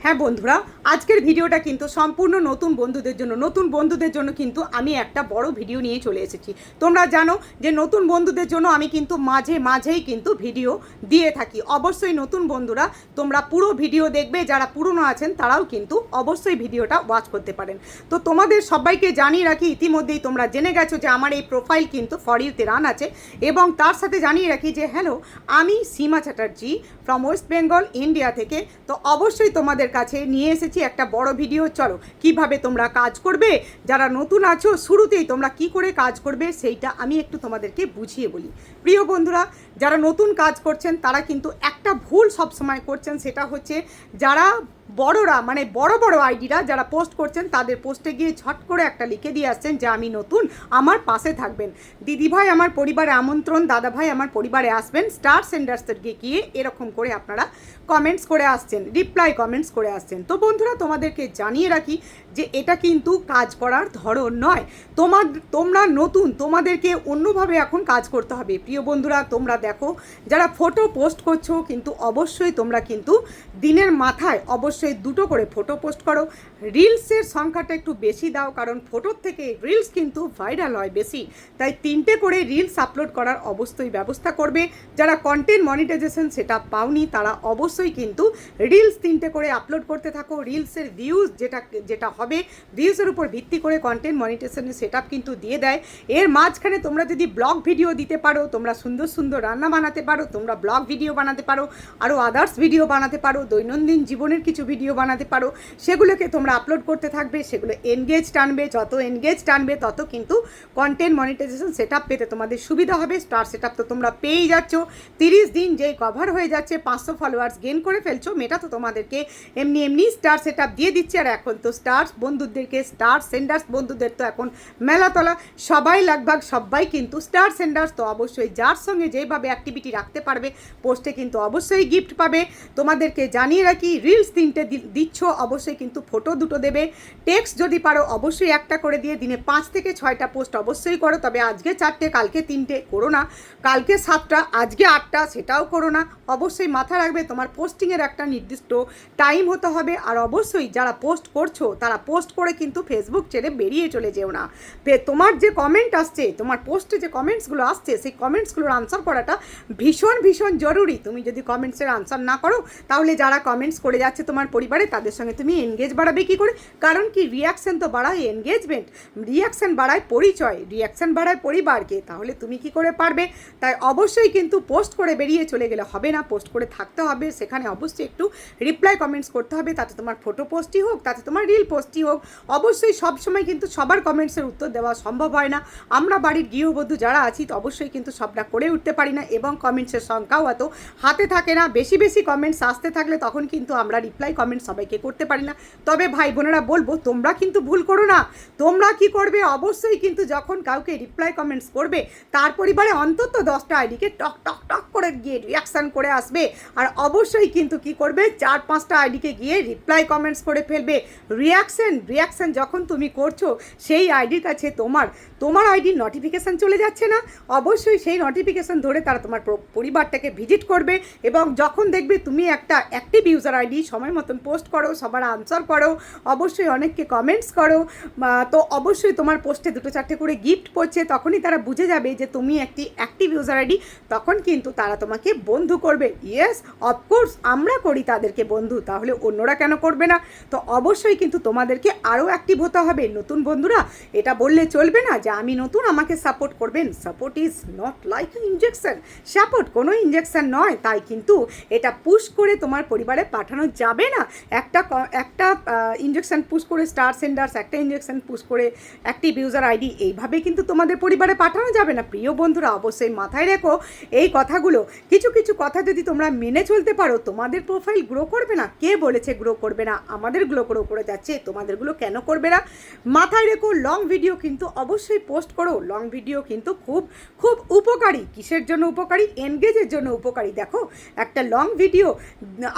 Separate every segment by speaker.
Speaker 1: হ্যাঁ বন্ধুরা, আজকের ভিডিওটা কিন্তু সম্পূর্ণ নতুন বন্ধুদের জন্য কিন্তু আমি একটা বড় ভিডিও নিয়ে চলে এসেছি। তোমরা জানো যে নতুন বন্ধুদের জন্য আমি কিন্তু মাঝেই কিন্তু ভিডিও দিয়ে থাকি। অবশ্যই নতুন বন্ধুরা তোমরা পুরো ভিডিও দেখবে, যারা পুরনো আছেন তারাও কিন্তু অবশ্যই ভিডিওটা ওয়াচ করতে পারেন। তো তোমাদের সবাইকে জানিয়ে রাখি, ইতিমধ্যেই তোমরা জেনে গেছো যে আমার এই প্রোফাইল কিন্তু ফর ইউতে রান আছে, এবং তার সাথে জানিয়ে রাখি যে হ্যালো, আমি সীমা চ্যাটার্জি ফ্রম ওয়েস্ট বেঙ্গল ইন্ডিয়া থেকে। তো অবশ্যই তোমাদের কাছে নিয়ে এসেছি একটা বড় ভিডিও। চলো কিভাবে তোমরা কাজ করবে, যারা নতুন আছো শুরুতেই তোমরা কি করে কাজ করবে সেইটা আমি একটু তোমাদেরকে বুঝিয়ে বলি। প্রিয় বন্ধুরা, যারা নতুন কাজ করছেন তারা কিন্তু একটা ভুল সবসময় করছেন, সেটা হচ্ছে যারা বড়রা মানে বড় আইডিরা যারা পোস্ট করছেন তাদের পোস্টে গিয়ে ঝট করে একটা লিখে দিয়ে আসছেন যে আমি নতুন, আমার পাশে থাকবেন, দিদিভাই আমার পরিবারে আমন্ত্রণ, দাদাভাই আমার পরিবারে আসবেন, স্টার সেন্ডার্সকে গিয়ে এরকম করে আপনারা কমেন্টস করে আসছেন, রিপ্লাই কমেন্টস করে আসছেন। তো বন্ধুরা তোমাদেরকে জানিয়ে রাখি যে এটা কিন্তু কাজ করার ধরন নয়। তোমরা নতুন, তোমাদেরকে অন্যভাবে এখন কাজ করতে হবে। প্রিয় বন্ধুরা তোমরা দেখো, যারা ফটো পোস্ট করছো কিন্তু অবশ্যই তোমরা কিন্তু দিনের মাথায় অবশ্যই 2টো করে ফটো পোস্ট করো। রিলসের সংখ্যাটা একটু বেশি দাও, কারণ ফটোর থেকে রিলস কিন্তু ভাইরাল হয় বেশি, তাই 3টে করে রিলস আপলোড করার অবশ্যই ব্যবস্থা করবে। যারা কন্টেন্ট মনিটাইজেশন সেটা পাওনি তারা অবশ্যই কিন্তু রিলস 3টে করে আপলোড করতে থাকো। রিলসের ভিউজ যেটা হবে, ভিউজের উপর ভিত্তি করে কন্টেন্ট মনিটাইজেশনের সেট আপ কিন্তু দিয়ে দেয়। এর মাঝখানে তোমরা যদি ব্লগ ভিডিও দিতে পারো, তোমরা সুন্দর সুন্দর রান্না বানাতে পারো, তোমরা ব্লগ ভিডিও বানাতে পারো, আরও আদার্স ভিডিও বানাতে পারো, দৈনন্দিন জীবনের কিছু ভিডিও বানাতে পারো, সেগুলোকে তোমরা আপলোড করতে থাকবে। সেগুলো এনগেজ টানবে, যত এনগেজ টানবে তত কিন্তু কন্টেন্ট মনিটাইজেশন সেট আপ পেতে তোমাদের সুবিধা হবে। স্টার সেট আপ তো তোমরা পেয়েই যাচ্ছ, 30 দিন যেই কভার হয়ে যাচ্ছে, 500 ফলোয়ার্স গেন করে ফেলছো, মেটা তো তোমাদেরকে এমনি স্টার সেট আপ দিয়ে দিচ্ছে। আর এখন তো স্টার বন্ধুদেরকে, স্টার সেন্ডার্স বন্ধুদের তো এখন মেলাতলা, সবাই কিন্তু স্টার সেন্ডার্স। তো অবশ্যই যার সঙ্গে যেভাবে অ্যাক্টিভিটি রাখতে পারবে পোস্টে কিন্তু অবশ্যই গিফট পাবে। তোমাদেরকে জানিয়ে রাখি, রিলস 3টে দিচ্ছ, অবশ্যই কিন্তু ফটো 2টো দেবে। টেক্সট যদি পারো অবশ্যই একটা করে দিয়ে দিনে 5 থেকে 6টা পোস্ট অবশ্যই করো, তবে আজকে 4টে কালকে 3টে করো না, কালকে 7টা আজকে 8টা সেটাও করো না। অবশ্যই মাথা রাখবে তোমার পোস্টিংয়ের একটা নির্দিষ্ট টাইম হতে হবে। আর অবশ্যই যারা পোস্ট করছো তারা পোস্ট করে কিন্তু ফেসবুক ছেড়ে বেরিয়ে চলে যেও না। তোমার যে কমেন্ট আসছে, তোমার পোস্টে যে কমেন্টসগুলো আসছে, সেই কমেন্টসগুলোর আনসার করাটা ভীষণ জরুরি। তুমি যদি কমেন্টসের আনসার না করো তাহলে যারা কমেন্টস করে যাচ্ছে তোমার পরিবারে তাদের সঙ্গে তুমি এনগেজ বাড়াবে কী করে? কারণ কি, রিয়াকশান তো বাড়ায় এনগেজমেন্ট, রিয়াকশান বাড়ায় পরিচয়, রিয়াকশান বাড়ায় পরিবারকে, তাহলে তুমি কি করে পারবে? তাই অবশ্যই কিন্তু পোস্ট করে বেরিয়ে চলে গেলে হবে না, পোস্ট করে থাকতে হবে, সেখানে অবশ্যই একটু রিপ্লাই কমেন্টস করতে হবে, তাতে তোমার ফটো পোস্টই হোক, তাতে তোমার রিল পোস্টই হোক। অবশ্যই সবসময় কিন্তু সবার কমেন্টসের উত্তর দেওয়া সম্ভব হয় না। আমরা বাড়ির গৃহবধূ যারা আছি অবশ্যই কিন্তু সবটা করে উঠতে পারি না, এবং কমেন্টসের সংখ্যাও এত হাতে থাকে না। বেশি কমেন্টস আসতে থাকলে তখন কিন্তু আমরা রিপ্লাই কমেন্ট সবাইকে করতে পারি না। তবে ভাই বোনেরা বলবো, তোমরা কিন্তু ভুল করো না। তোমরা কি করবে, অবশ্যই কিন্তু যখন কাউকে রিপ্লাই কমেন্টস করবে তার পরিবারে অন্তত 10টা আইডিকে টক করে গিয়ে রিয়াকশান করে আসবে। আর অবশ্যই কিন্তু কি করবে, 4-5টা আইডিকে গিয়ে রিপ্লাই কমেন্টস করে ফেলবে। রিয়াকশান যখন তুমি করছো সেই আইডির কাছে তোমার আইডির নোটিফিকেশান চলে যাচ্ছে না? অবশ্যই সেই নোটিফিকেশান ধরে তারা তোমার পরিবারটাকে ভিজিট করবে, এবং যখন দেখবে তুমি একটা অ্যাক্টিভ ইউজার আইডি, সময় মতন পোস্ট করো, সবার আনসার করো, অবশ্যই অনেককে কমেন্টস করো, তো অবশ্যই তোমার পোস্টে 2-4টে করে গিফট পড়ছে, তখনই তারা বুঝে যাবে যে তুমি একটি অ্যাক্টিভ ইউজার আইডি, তখন কিন্তু তারা তোমাকে বন্ধু করবে। ইয়েস, অফকোর্স আমরা করি তাদেরকে বন্ধু, তাহলে অন্যরা কেন করবে না? তো অবশ্যই কিন্তু তোমাদেরকে আরও অ্যাক্টিভ হতে হবে। নতুন বন্ধুরা এটা বললে চলবে না যে আমি নতুন, আমাকে সাপোর্ট করবেন। Support is not like injection, support কোনো ইনজেকশন নয়, তাই কিন্তু এটা পুশ করে তোমার পরিবারে পাঠানো যাবে না। একটা ইনজেকশন পুশ করে স্টার সেন্ডার্স, একটা ইনজেকশন পুশ করে অ্যাক্টিভ ইউজার আইডি, এইভাবে কিন্তু তোমাদের পরিবারে পাঠানো যাবে না। প্রিয় বন্ধুরা অবশ্যই মাথায় রেখো এই কথাগুলো। কিছু কথা যদি তোমরা মেনে চলতে পারো, তোমাদের প্রোফাইল গ্রো করবে না। কে বলেছে গ্রো করবে না? আমাদের গ্রো করে যাচ্ছে, তোমাদেরগুলো কেন করবে না? মাথায় রেখো, লং ভিডিও কিন্তু অবশ্যই পোস্ট করো। লং ভিডিও কিন্তু খুব উপকারী। কিসের জন্য উপকারী? এনগেজের জন্য উপকারী। দেখো, একটা লং ভিডিও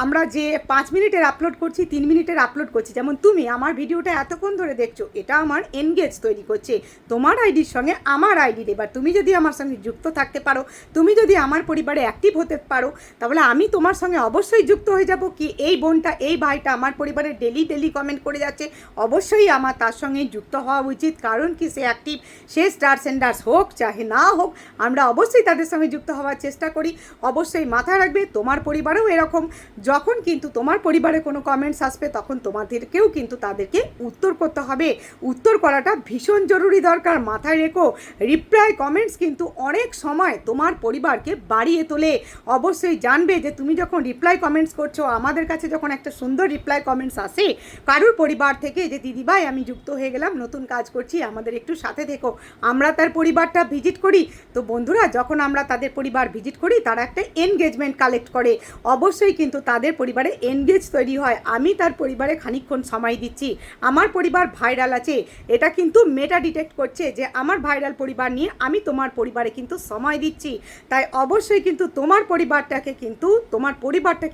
Speaker 1: আমরা যে 5 মিনিটের আপলোড করছি, 3 মিনিটের আপলোড করছি, যেমন তুমি আমার ভিডিওটা এতক্ষণ ধরে দেখছো, এটা আমার এনগেজ তৈরি করছে তোমার আইডির সঙ্গে আমার আইডির। এবার তুমি যদি আমার সঙ্গে যুক্ত থাকতে পারো, তুমি যদি আমার পরিবারে অ্যাক্টিভ হতে পারো, তাহলে আমি তোমার সঙ্গে অবশ্যই যুক্ত হয়ে যাব। কি এই বোনটা, এই ভাইটা আমার পরিবারে ডেলি কমেন্ট করে যাচ্ছে, অবশ্যই আমার তার সঙ্গে যুক্ত হওয়া উচিত। কারণ কি সে অ্যাক্টিভ, সে স্টার সেন্ডার্স হোক চাহে না হোক, আমরা অবশ্যই তাদের সঙ্গে যুক্ত হওয়ার চেষ্টা করি। অবশ্যই মাথায় রাখবে তোমার পরিবারেও এরকম, যখন কিন্তু তোমার পরিবারে কোনো কমেন্টস আসবে তখন তোমাদেরকেও কিন্তু তাদেরকে উত্তর করতে হবে। উত্তর করাটা ভীষণ জরুরি দরকার, মাথায় রেখো। রিপ্লাই কমেন্টস কিন্তু অনেক সময় তোমার পরিবারকে বাড়িয়ে তোলে। অবশ্যই জানবে যে তুমি যখন রিপ্লাই কমেন্টস করছো, আমাদের কাছে যখন একটা সুন্দর রিপ্লাই কমেন্টস আসে কারুর পরিবার থেকে যে দিদিভাই আমি যুক্ত হয়ে গেলাম, নতুন কাজ করছি, আমাদের একটু সাথে থেকো, আমরা তার পরিবারটা ভিজিট করি। তো বন্ধুরা, যখন আমরা তাদের পরিবার ভিজিট করি তারা একটা এনগেজমেন্ট কালেক্ট করে, অবশ্যই কিন্তু তাদের পরিবারে এনগেজ তৈরি হয়। আমি তার পরিবারে খানিকক্ষণ সময় দিচ্ছি, আমার পরিবার ভাইরাল আছে, এটা কিন্তু মেটা ডিটেক্ট করছে যে আমার ভাইরাল পরিবার নিয়ে আমি তোমার পরিবারে কিন্তু সময় দিচ্ছি। তাই অবশ্যই কিন্তু তোমার পরিবারটা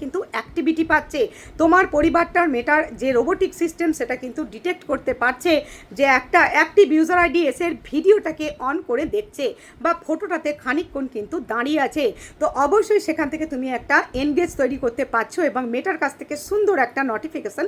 Speaker 1: কিন্তু অ্যাক্টিভিটি পাচ্ছে, তোমার পরিবারটার মেটার যে রোবোটিক সিস্টেম সেটা কিন্তু ডিটেক্ট করতে পারছে যে একটা অ্যাক্টিভ ইউজার আইডি এসে ভিডিওটাকে অন করে দেখছে বা ফটোটাতে খানিকক্ষণ কিন্তু দাঁড়িয়ে আছে। তো অবশ্যই সেখান থেকে তুমি একটা এনগেজ তৈরি করতে পারছো এবং মেটার কাছ থেকে সুন্দর একটা নোটিফিকেশান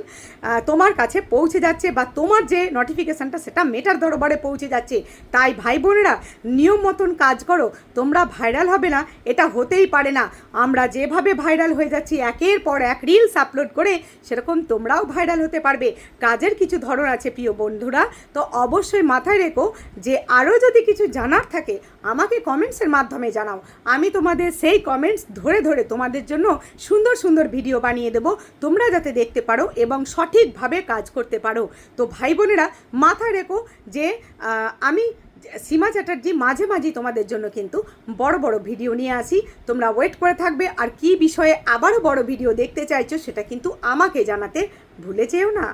Speaker 1: তোমার কাছে পৌঁছে যাচ্ছে, বা তোমার যে নোটিফিকেশানটা সেটা মেটার দরবারে পৌঁছে যাচ্ছে। তাই ভাই বোনেরা, নিয়ম মতন কাজ করো, তোমরা ভাইরাল হবে না এটা হতেই পারে না। আমরা যেভাবে ভাইরাল হয়ে যাচ্ছি একের পর এক রিলস আপলোড করে, সেরকম তোমরাও ভাইরাল হতে পারবে। কাজের কিছু ধরন আছে প্রিয় বন্ধুরা। তো অবশ্যই মাথায় রেখো যে আরও যদি কিছু জানার থাকে আমাকে কমেন্টসের মাধ্যমে জানাও, আমি তোমাদের সেই কমেন্টস ধরে ধরে তোমাদের জন্য সুন্দর সুন্দর ভিডিও বানিয়ে দেবো, তোমরা যাতে দেখতে পারো এবং সঠিকভাবে কাজ করতে পারো। তো ভাই বোনেরা, মাথায় রেখো যে আমি সীমা চ্যাটার্জি মাঝে মাঝেই তোমাদের জন্য কিন্তু বড় বড় ভিডিও নিয়ে আসি, তোমরা ওয়েট করে থাকবে। আর কি বিষয়ে আবারও বড় ভিডিও দেখতে চাইছো সেটা কিন্তু আমাকে জানাতে ভুলে যেও না।